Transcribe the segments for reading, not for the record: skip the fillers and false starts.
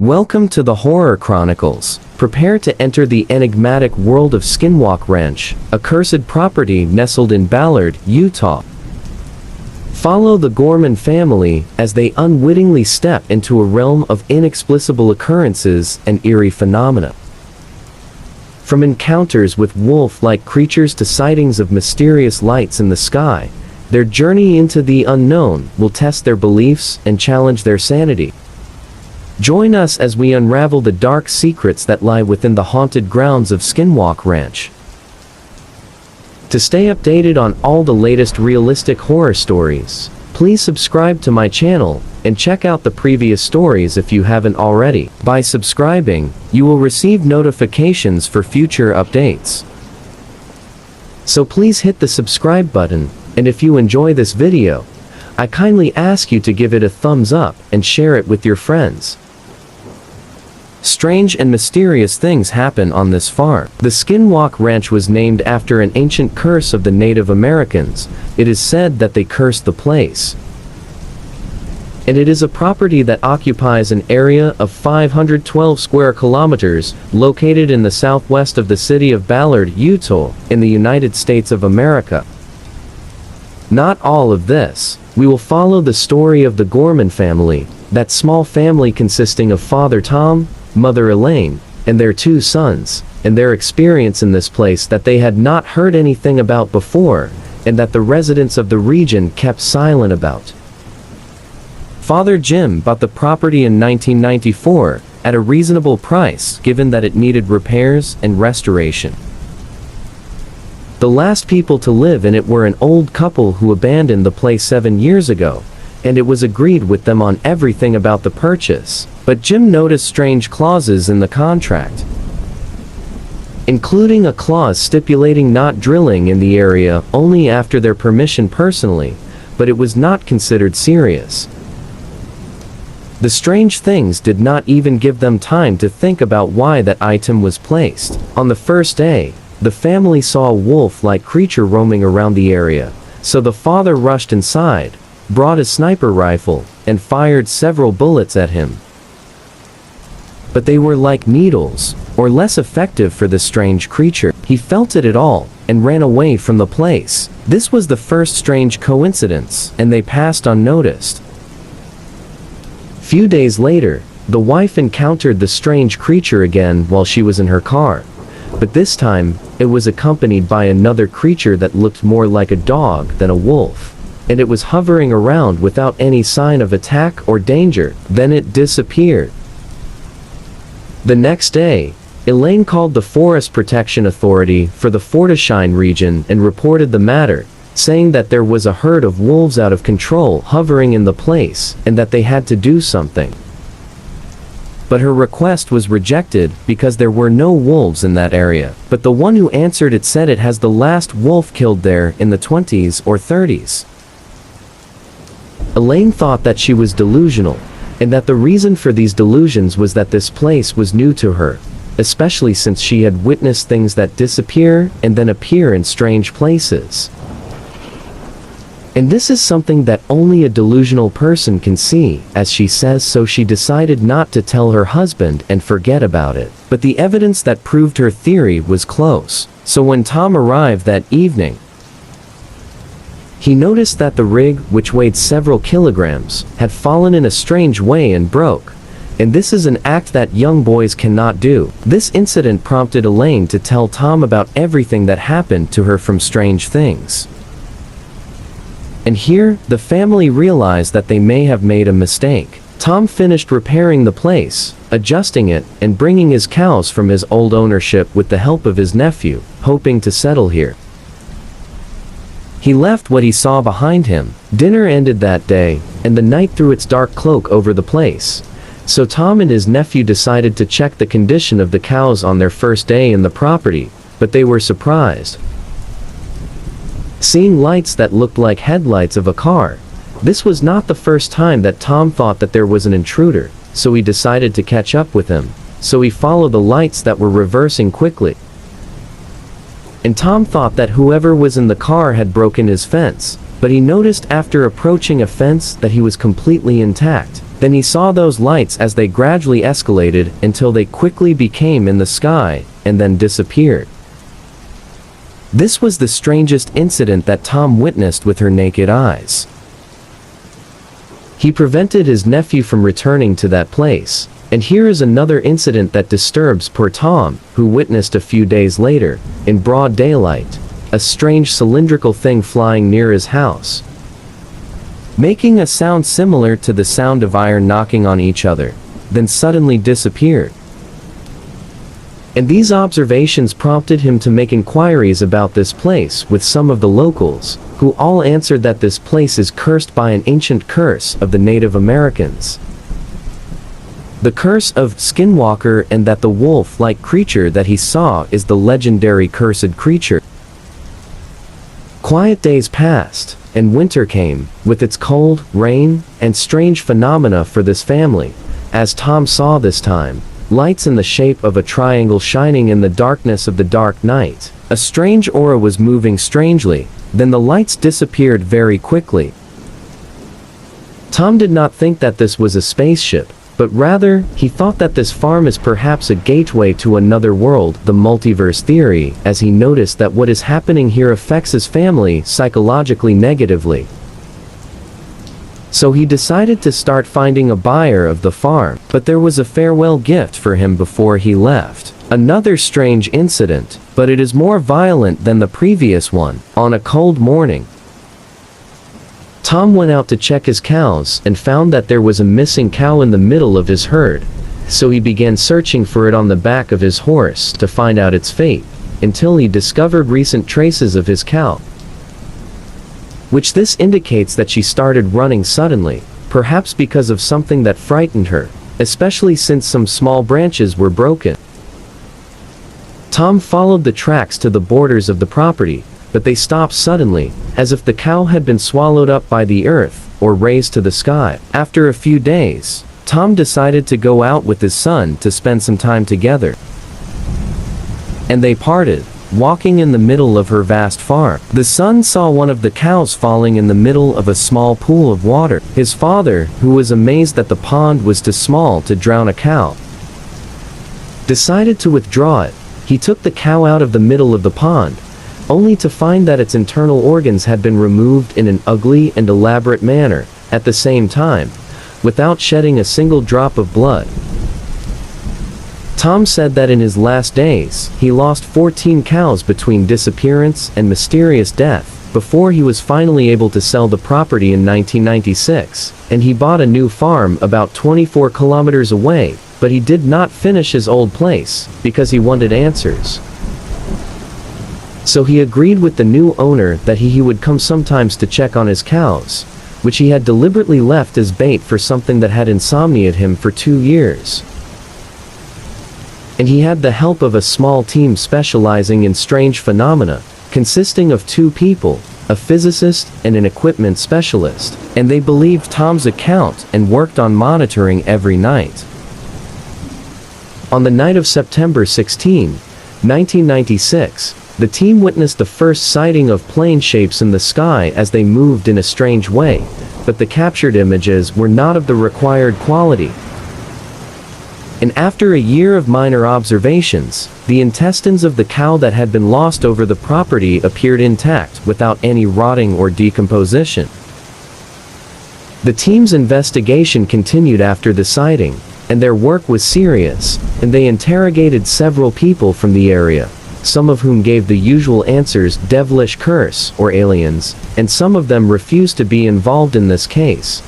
Welcome to the Horror Chronicles. Prepare to enter the enigmatic world of Skinwalk Ranch, a cursed property nestled in Ballard, Utah. Follow the Gorman family as they unwittingly step into a realm of inexplicable occurrences and eerie phenomena. From encounters with wolf-like creatures to sightings of mysterious lights in the sky, their journey into the unknown will test their beliefs and challenge their sanity. Join us as we unravel the dark secrets that lie within the haunted grounds of Skinwalk Ranch. To stay updated on all the latest realistic horror stories, please subscribe to my channel and check out the previous stories if you haven't already. By subscribing, you will receive notifications for future updates. So please hit the subscribe button, and if you enjoy this video, I kindly ask you to give it a thumbs up and share it with your friends. Strange and mysterious things happen on this farm. The Skinwalk Ranch was named after an ancient curse of the Native Americans. It is said that they cursed the place. And it is a property that occupies an area of 512 square kilometers, located in the southwest of the city of Ballard, Utah, in the United States of America. Not all of this. We will follow the story of the Gorman family, that small family consisting of Father Tom, Mother Elaine, and their two sons, and their experience in this place that they had not heard anything about before, and that the residents of the region kept silent about. Father Jim bought the property in 1994 at a reasonable price, given that it needed repairs and restoration. The last people to live in it were an old couple who abandoned the place 7 years ago, and it was agreed with them on everything about the purchase. But Jim noticed strange clauses in the contract, including a clause stipulating not drilling in the area only after their permission personally, but it was not considered serious. The strange things did not even give them time to think about why that item was placed. On the first day, the family saw a wolf-like creature roaming around the area, so the father rushed inside, brought a sniper rifle, and fired several bullets at him. But they were like needles, or less effective for the strange creature. He felt it at all, and ran away from the place. This was the first strange coincidence, and they passed unnoticed. Few days later, the wife encountered the strange creature again while she was in her car. But this time, it was accompanied by another creature that looked more like a dog than a wolf. And it was hovering around without any sign of attack or danger. Then it disappeared. The next day, Elaine called the Forest Protection Authority for the Fortishine region and reported the matter, saying that there was a herd of wolves out of control hovering in the place and that they had to do something. But her request was rejected because there were no wolves in that area. But the one who answered it said it has the last wolf killed there in the 20s or 30s. Elaine thought that she was delusional, and that the reason for these delusions was that this place was new to her, especially since she had witnessed things that disappear and then appear in strange places. And this is something that only a delusional person can see, as she says, so she decided not to tell her husband and forget about it. But the evidence that proved her theory was close. So when Tom arrived that evening, he noticed that the rig, which weighed several kilograms, had fallen in a strange way and broke. And this is an act that young boys cannot do. This incident prompted Elaine to tell Tom about everything that happened to her from Strange Things. And here, the family realized that they may have made a mistake. Tom finished repairing the place, adjusting it, and bringing his cows from his old ownership with the help of his nephew, hoping to settle here. He left what he saw behind him. Dinner ended that day, and the night threw its dark cloak over the place. So Tom and his nephew decided to check the condition of the cows on their first day in the property, but they were surprised, seeing lights that looked like headlights of a car. This was not the first time that Tom thought that there was an intruder, so he decided to catch up with him. So he followed the lights that were reversing quickly. And Tom thought that whoever was in the car had broken his fence, but he noticed after approaching a fence that he was completely intact. Then he saw those lights as they gradually escalated until they quickly became in the sky and then disappeared. This was the strangest incident that Tom witnessed with her naked eyes. He prevented his nephew from returning to that place, and here is another incident that disturbs poor Tom, who witnessed a few days later, in broad daylight, a strange cylindrical thing flying near his house, making a sound similar to the sound of iron knocking on each other, then suddenly disappeared. And these observations prompted him to make inquiries about this place with some of the locals, who all answered that this place is cursed by an ancient curse of the Native Americans. The curse of Skinwalker, and that the wolf-like creature that he saw is the legendary cursed creature. Quiet days passed, and winter came, with its cold, rain, and strange phenomena for this family, as Tom saw this time. Lights in the shape of a triangle shining in the darkness of the dark night. A strange aura was moving strangely, then the lights disappeared very quickly. Tom did not think that this was a spaceship, but rather, he thought that this farm is perhaps a gateway to another world, the multiverse theory, as he noticed that what is happening here affects his family psychologically negatively. So he decided to start finding a buyer of the farm, but there was a farewell gift for him before he left. Another strange incident, but it is more violent than the previous one. On a cold morning, Tom went out to check his cows and found that there was a missing cow in the middle of his herd. So he began searching for it on the back of his horse to find out its fate, until he discovered recent traces of his cow, which this indicates that she started running suddenly, perhaps because of something that frightened her, especially since some small branches were broken. Tom followed the tracks to the borders of the property, but they stopped suddenly, as if the cow had been swallowed up by the earth, or raised to the sky. After a few days, Tom decided to go out with his son to spend some time together. And they parted, walking in the middle of her vast farm. The son saw one of the cows falling in the middle of a small pool of water. His father, who was amazed that the pond was too small to drown a cow, decided to withdraw it. He took the cow out of the middle of the pond, only to find that its internal organs had been removed in an ugly and elaborate manner, at the same time, without shedding a single drop of blood. Tom said that in his last days, he lost 14 cows between disappearance and mysterious death, before he was finally able to sell the property in 1996, and he bought a new farm about 24 kilometers away, but he did not finish his old place, because he wanted answers. So he agreed with the new owner that he would come sometimes to check on his cows, which he had deliberately left as bait for something that had insomniated him for 2 years. And he had the help of a small team specializing in strange phenomena, consisting of 2 people, a physicist and an equipment specialist, and they believed Tom's account and worked on monitoring every night. On the night of September 16, 1996, the team witnessed the first sighting of plane shapes in the sky as they moved in a strange way, but the captured images were not of the required quality. And after a year of minor observations, the intestines of the cow that had been lost over the property appeared intact without any rotting or decomposition. The team's investigation continued after the sighting, and their work was serious, and they interrogated several people from the area, some of whom gave the usual answers: devilish curse or aliens, and some of them refused to be involved in this case.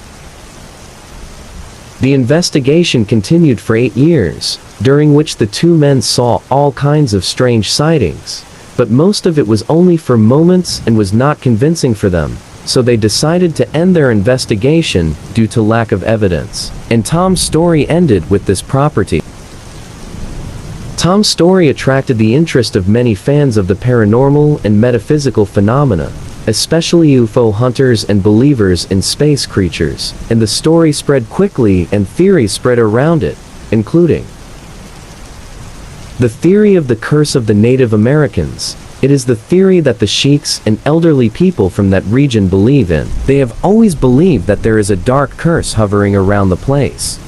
The investigation continued for 8 years, during which the 2 men saw all kinds of strange sightings, but most of it was only for moments and was not convincing for them, so they decided to end their investigation due to lack of evidence. And Tom's story ended with this property. Tom's story attracted the interest of many fans of the paranormal and metaphysical phenomena, especially UFO hunters and believers in space creatures, and the story spread quickly and theories spread around it, including the theory of the curse of the Native Americans, It is the theory that the sheiks and elderly people from that region believe in. They have always believed that there is a dark curse hovering around the place.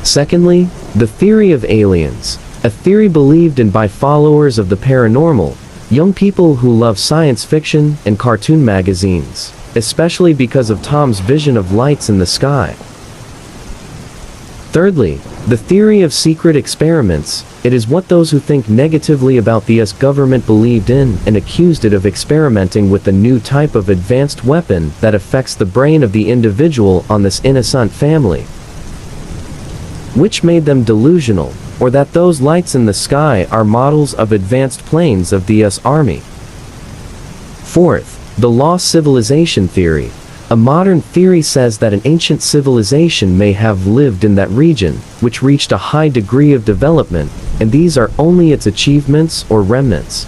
Secondly, the theory of aliens, a theory believed in by followers of the paranormal, young people who love science fiction and cartoon magazines, especially because of Tom's vision of lights in the sky. Thirdly, the theory of secret experiments. It is what those who think negatively about the US government believed in and accused it of experimenting with a new type of advanced weapon that affects the brain of the individual on this innocent family, which made them delusional, or that those lights in the sky are models of advanced planes of the US Army. Fourth, the lost civilization theory. A modern theory says that an ancient civilization may have lived in that region, which reached a high degree of development, and these are only its achievements or remnants.